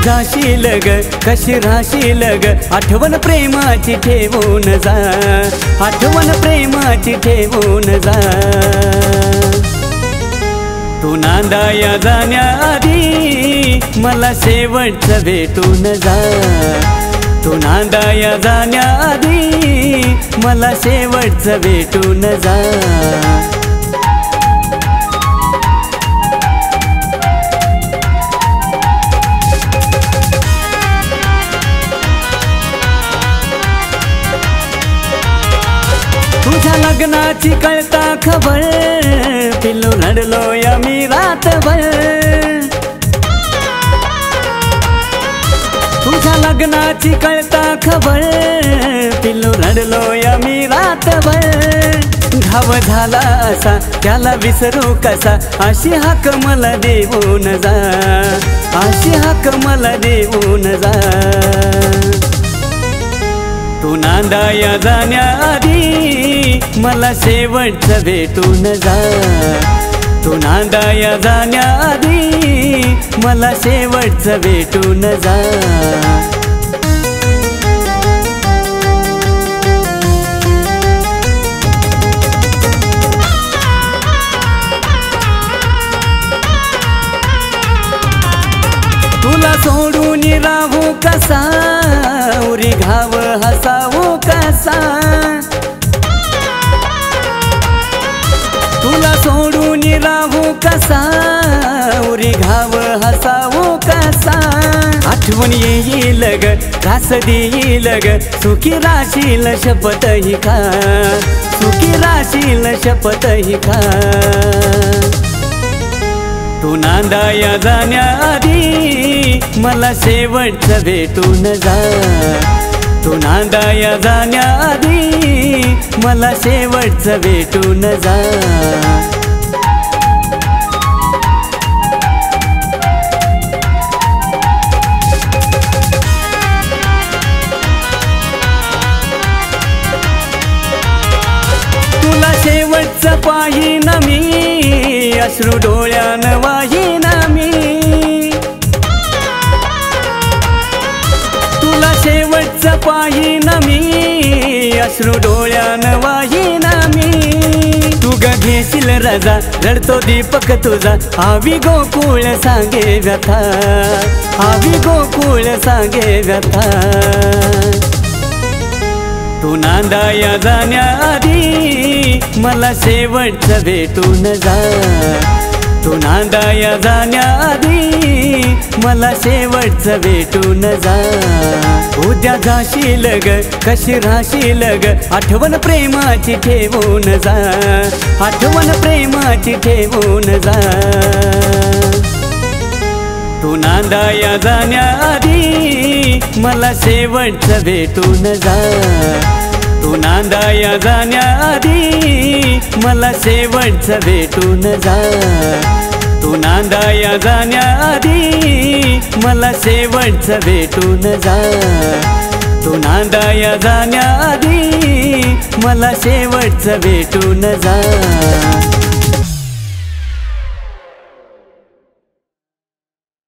जाशील ग कशी राशील ग आठवण प्रेमाची ठेवून जा आठवण प्रेमाची ठेवून जा तू नांदाया जाण्याआधी मला शेवटचं भेटून जा तू नांदाया जाण्याआधी मला शेवटचं भेटून जा तुझ्या लग्नाची कळता खबर पिल्लू रडलो या मी रातभर तुझ्या लग्नाची कळता खबर पिल्लू रडलो या मी रातभर घाव झाला असा त्याला विसरू कसा अशी हाक मला देऊन जा अशी हाक मला देऊन जा तू नांदाया जाण्याआधी मला शेवटचं भेटून जा तू नांदाया जाण्याआधी मला शेवटचं भेटून जा तुला सोडून राहू कसा उरी घाव हसावू कसा तुला सोडून राहू कसा उरी घाव हसावू कसा आठवण येईल ग त्रास देईल ग सुखी राशील शपथ ही खा सुखी राशील शपथ ही खा तू नांदाया जाण्याआधी मला शेवटचं भेटून जा तू नांदाया जाण्याआधी मला शेवटचं भेटून जा तुला शेवटचं पाहीन मी अश्रू डोळ्यानं वाहीन मी तुला शेवटचं पाहीन मी अश्रू डोळ्यानं वाहीन मी तू ग घेशील रजा रडतो दीपक तुझा आवी गोकुळ सांगे व्यथा आवी गोकुळ सांगे व्यथा तू नांदाया जाण्याआधी मला शेवटचं भेटून जा तू नांदाया जाण्याआधी मला शेवटचं भेटून जा उद्या जाशील ग कशी राशील ग आठवण प्रेमाची ठेवून जा आठवण प्रेमाची ठेवून जा तू नांदाया जाण्याआधी मला शेवटचं भेटून जा तू नांदाया जाण्याआधी मला शेवटचं भेटून जा तू नांदाया जाण्याआधी मला शेवटचं भेटून जा तू नांदाया जाण्याआधी मला शेवटचं भेटून जा